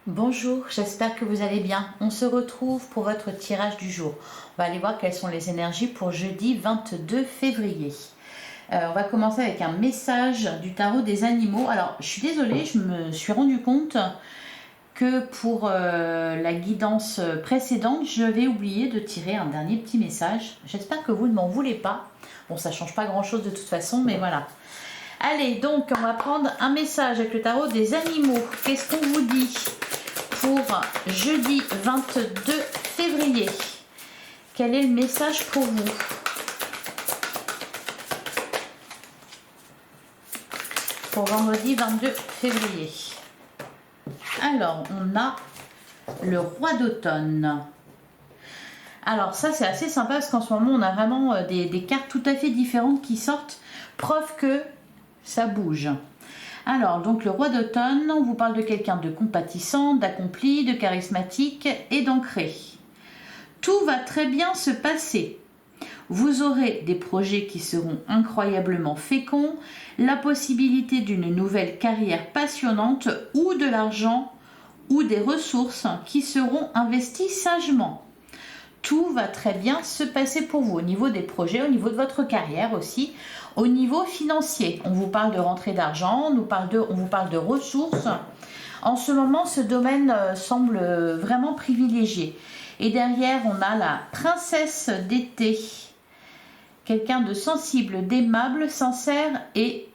Bonjour, j'espère que vous allez bien. On se retrouve pour votre tirage du jour. On va aller voir quelles sont les énergies pour jeudi 22 février. On va commencer avec un message du tarot des animaux. Alors, je suis désolée, je me suis rendu compte que pour la guidance précédente, je vais oublier de tirer un dernier petit message. J'espère que vous ne m'en voulez pas. Bon, ça ne change pas grand-chose de toute façon, mais voilà. Allez, donc on va prendre un message avec le tarot des animaux. Qu'est-ce qu'on vous dit pour jeudi 22 février? Quel est le message pour vous? Pour vendredi 22 février. Alors, on a le roi d'automne. Alors ça, c'est assez sympa parce qu'en ce moment, on a vraiment des cartes tout à fait différentes qui sortent. Preuve que ça bouge. Alors, donc le roi d'automne, on vous parle de quelqu'un de compatissant, d'accompli, de charismatique et d'ancré. Tout va très bien se passer. Vous aurez des projets qui seront incroyablement féconds, la possibilité d'une nouvelle carrière passionnante ou de l'argent ou des ressources qui seront investies sagement. Tout va très bien se passer pour vous au niveau des projets, au niveau de votre carrière aussi, au niveau financier. On vous parle de rentrée d'argent, on vous parle de ressources. En ce moment, ce domaine semble vraiment privilégié. Et derrière, on a la princesse d'été. Quelqu'un de sensible, d'aimable, sincère et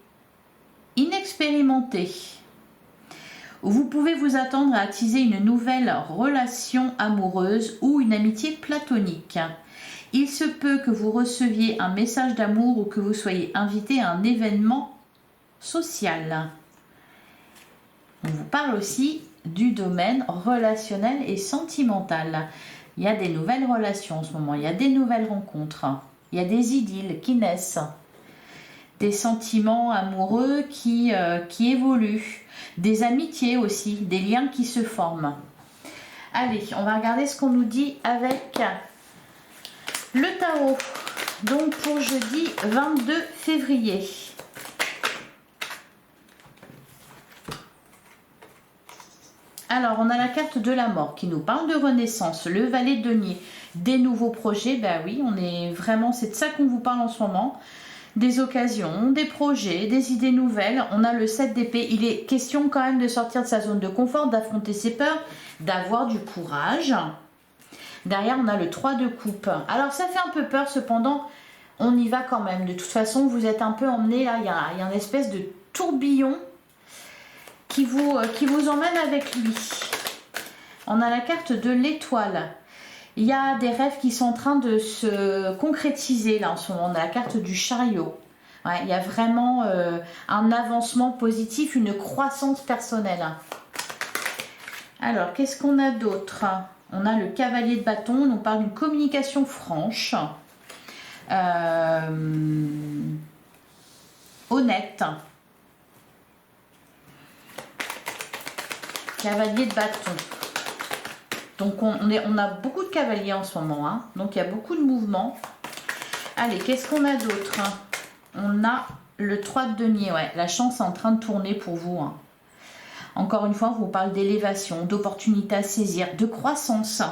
inexpérimenté. Vous pouvez vous attendre à attiser une nouvelle relation amoureuse ou une amitié platonique. Il se peut que vous receviez un message d'amour ou que vous soyez invité à un événement social. On vous parle aussi du domaine relationnel et sentimental. Il y a des nouvelles relations en ce moment, il y a des nouvelles rencontres, il y a des idylles qui naissent, des sentiments amoureux qui évoluent, des amitiés aussi, des liens qui se forment. Allez, on va regarder ce qu'on nous dit avec le tarot. Donc pour jeudi 22 février. Alors, on a la carte de la mort qui nous parle de renaissance, le valet de denier, des nouveaux projets. Ben oui, on est vraiment, c'est de ça qu'on vous parle en ce moment. Des occasions, des projets, des idées nouvelles. On a le 7 d'épée. Il est question quand même de sortir de sa zone de confort, d'affronter ses peurs, d'avoir du courage. Derrière, on a le 3 de coupe. Alors, ça fait un peu peur, cependant, on y va quand même. De toute façon, vous êtes un peu emmené là. Il y a une espèce de tourbillon qui vous emmène avec lui. On a la carte de l'étoile. Il y a des rêves qui sont en train de se concrétiser là en ce moment. On a la carte du chariot. Ouais, il y a vraiment un avancement positif, une croissance personnelle. Alors, qu'est-ce qu'on a d'autre? On a le cavalier de bâton. On parle d'une communication franche, honnête. Cavalier de bâton. Donc on a beaucoup de cavaliers en ce moment, hein. Donc il y a beaucoup de mouvements. Allez, qu'est-ce qu'on a d'autre? On a le 3 de denier, ouais. La chance est en train de tourner pour vous, hein. Encore une fois, on vous parle d'élévation, d'opportunités à saisir, de croissance.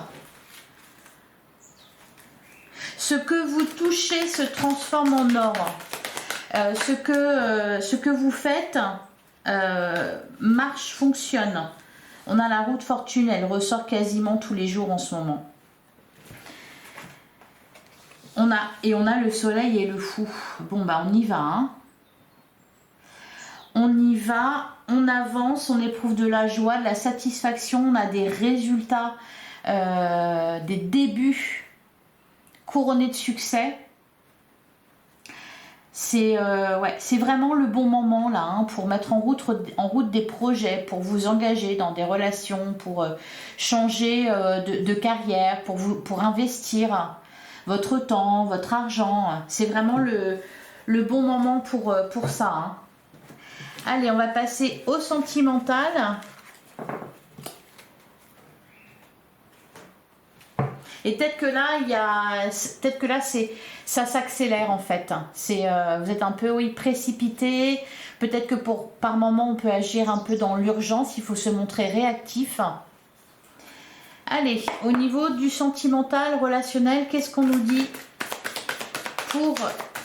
Ce que vous touchez se transforme en or. Ce que vous faites marche, fonctionne. On a la roue de fortune, elle ressort quasiment tous les jours en ce moment. On a le soleil et le fou. Bon, bah on y va, hein. On y va, on avance, on éprouve de la joie, de la satisfaction, on a des résultats, des débuts couronnés de succès. C'est vraiment le bon moment là, hein, pour mettre en route des projets, pour vous engager dans des relations, pour changer de carrière, pour investir votre temps, votre argent. C'est vraiment le bon moment pour ça, hein. Allez, on va passer au sentimental. Et peut-être que là, ça s'accélère en fait. Vous êtes un peu, oui, précipité. Peut-être que par moment, on peut agir un peu dans l'urgence. Il faut se montrer réactif. Allez, au niveau du sentimental, relationnel, qu'est-ce qu'on nous dit pour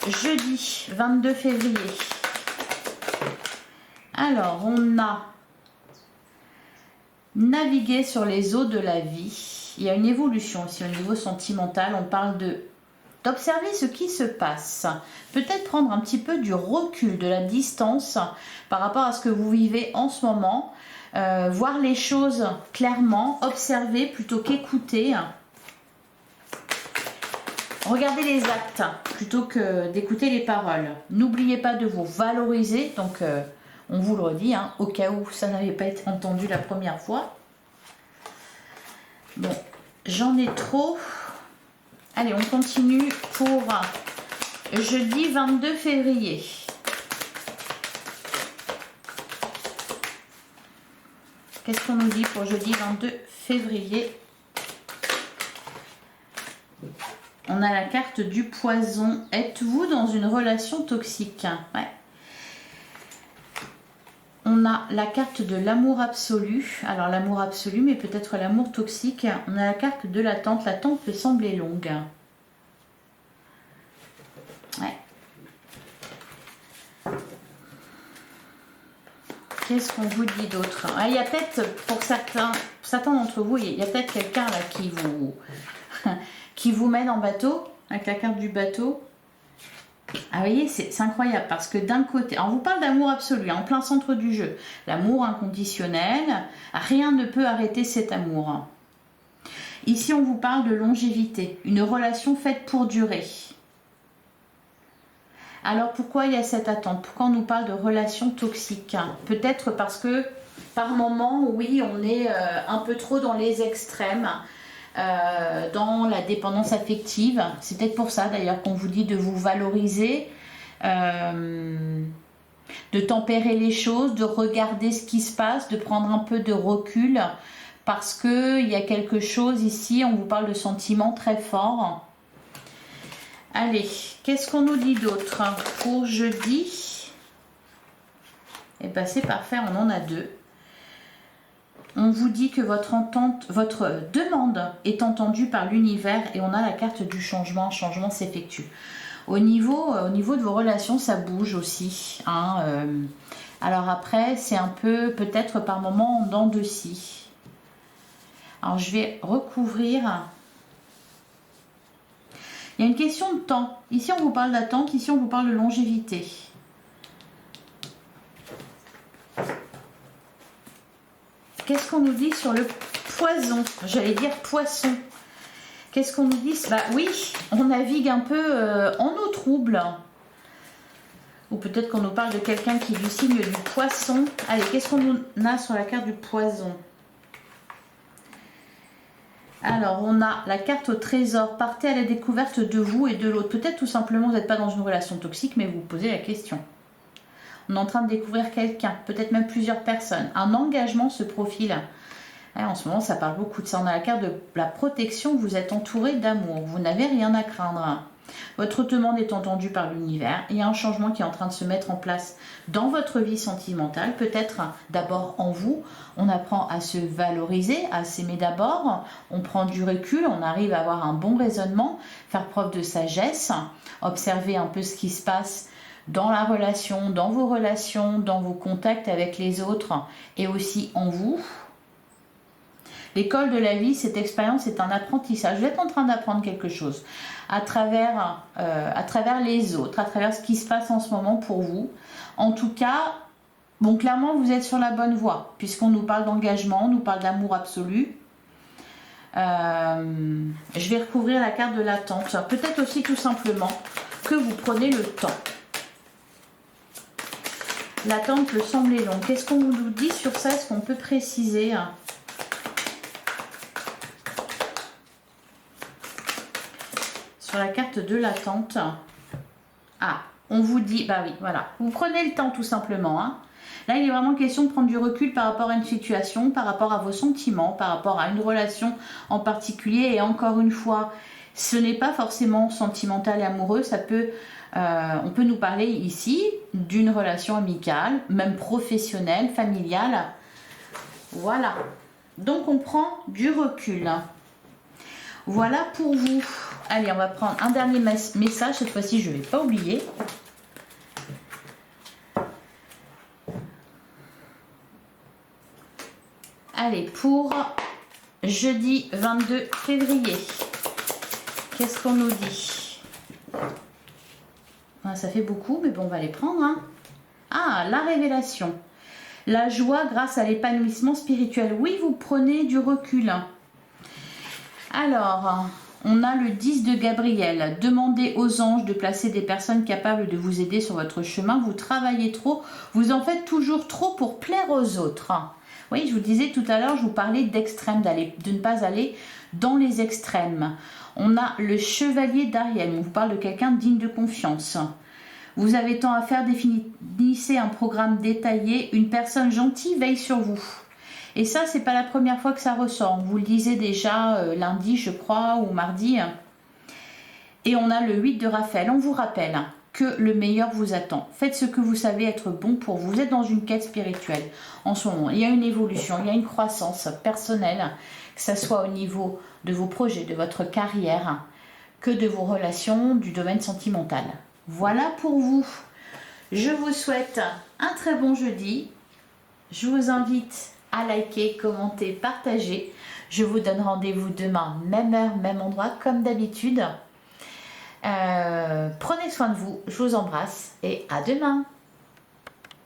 jeudi 22 février? Alors, on a navigué sur les eaux de la vie. Il y a une évolution aussi au niveau sentimental. On parle d'observer ce qui se passe. Peut-être prendre un petit peu du recul, de la distance par rapport à ce que vous vivez en ce moment. Voir les choses clairement, observer plutôt qu'écouter. Regardez les actes plutôt que d'écouter les paroles. N'oubliez pas de vous valoriser. Donc, on vous le redit, hein, au cas où ça n'avait pas été entendu la première fois. Bon, j'en ai trop. Allez, on continue pour jeudi 22 février. Qu'est-ce qu'on nous dit pour jeudi 22 février? On a la carte du poison. Êtes-vous dans une relation toxique? Ouais. On a la carte de l'amour absolu. Alors l'amour absolu, mais peut-être l'amour toxique. On a la carte de l'attente. L'attente peut sembler longue. Ouais. Qu'est-ce qu'on vous dit d'autre? Ah, il y a peut-être, pour certains d'entre vous, il y a peut-être quelqu'un là qui vous mène en bateau, avec la carte du bateau. Ah, vous voyez, c'est incroyable parce que d'un côté, on vous parle d'amour absolu, en plein centre du jeu. L'amour inconditionnel, rien ne peut arrêter cet amour. Ici, on vous parle de longévité, une relation faite pour durer. Alors pourquoi il y a cette attente? Pourquoi on nous parle de relations toxiques? Peut-être parce que par moment, oui, on est un peu trop dans les extrêmes, dans la dépendance affective. C'est peut-être pour ça d'ailleurs qu'on vous dit de vous valoriser, de tempérer les choses, de regarder ce qui se passe, de prendre un peu de recul parce qu'il y a quelque chose ici, on vous parle de sentiments très forts. Allez, qu'est-ce qu'on nous dit d'autre pour jeudi? Eh bien, c'est parfait, on en a deux. On vous dit que votre demande est entendue par l'univers et on a la carte du changement. Changement s'effectue. Au niveau de vos relations, ça bouge aussi. Hein, alors après, c'est un peu, peut-être par moment, en dents de scie. Alors, je vais recouvrir... Il y a une question de temps. Ici, on vous parle d'attente. Ici, on vous parle de longévité. Qu'est-ce qu'on nous dit sur le poison? J'allais dire poisson. Qu'est-ce qu'on nous dit? Bah oui, on navigue un peu en eau trouble. Ou peut-être qu'on nous parle de quelqu'un qui est du signe du poisson. Allez, qu'est-ce qu'on a sur la carte du poison? Alors, on a la carte au trésor. Partez à la découverte de vous et de l'autre. Peut-être tout simplement, vous n'êtes pas dans une relation toxique, mais vous vous posez la question. On est en train de découvrir quelqu'un, peut-être même plusieurs personnes. Un engagement se profile. En ce moment, ça parle beaucoup de ça. On a la carte de la protection. Vous êtes entouré d'amour. Vous n'avez rien à craindre. Votre demande est entendue par l'univers. Il y a un changement qui est en train de se mettre en place dans votre vie sentimentale. Peut-être d'abord en vous. On apprend à se valoriser, à s'aimer d'abord. On prend du recul. On arrive à avoir un bon raisonnement, faire preuve de sagesse, observer un peu ce qui se passe dans la relation, dans vos contacts avec les autres et aussi en vous. L'école de la vie, cette expérience est un apprentissage. Vous êtes en train d'apprendre quelque chose à travers les autres, à travers ce qui se passe en ce moment pour vous. En tout cas, bon, clairement, vous êtes sur la bonne voie, puisqu'on nous parle d'engagement, on nous parle d'amour absolu. Je vais recouvrir la carte de l'attente. Peut-être aussi tout simplement que vous prenez le temps. L'attente peut sembler longue. Qu'est-ce qu'on nous dit sur ça? Est-ce qu'on peut préciser? Sur la carte de l'attente. Ah, on vous dit, bah oui, voilà. Vous prenez le temps tout simplement. Hein. Là, il est vraiment question de prendre du recul par rapport à une situation, par rapport à vos sentiments, par rapport à une relation en particulier. Et encore une fois, ce n'est pas forcément sentimental et amoureux. Ça peut, on peut nous parler ici d'une relation amicale, même professionnelle, familiale. Voilà. Donc on prend du recul. Voilà pour vous. Allez, on va prendre un dernier message. Cette fois-ci, je ne vais pas oublier. Allez, pour jeudi 22 février. Qu'est-ce qu'on nous dit? Ça fait beaucoup, mais bon, on va les prendre. Hein. Ah, la révélation. La joie grâce à l'épanouissement spirituel. Oui, vous prenez du recul. Alors, on a le 10 de Gabriel. Demandez aux anges de placer des personnes capables de vous aider sur votre chemin. Vous travaillez trop, vous en faites toujours trop pour plaire aux autres. Oui, je vous disais tout à l'heure, je vous parlais d'extrême, de ne pas aller dans les extrêmes. On a le chevalier d'Ariel, on vous parle de quelqu'un digne de confiance. Vous avez tant à faire, définissez un programme détaillé, une personne gentille veille sur vous. Et ça, c'est pas la première fois que ça ressort. On vous le disait déjà lundi, je crois, ou mardi. Et on a le 8 de Raphaël. On vous rappelle que le meilleur vous attend. Faites ce que vous savez être bon pour vous. Vous êtes dans une quête spirituelle en ce moment. Il y a une évolution, il y a une croissance personnelle, que ce soit au niveau de vos projets, de votre carrière, que de vos relations, du domaine sentimental. Voilà pour vous. Je vous souhaite un très bon jeudi. Je vous invite à liker, commenter, partager. Je vous donne rendez-vous demain, même heure, même endroit, comme d'habitude. Prenez soin de vous, je vous embrasse et à demain.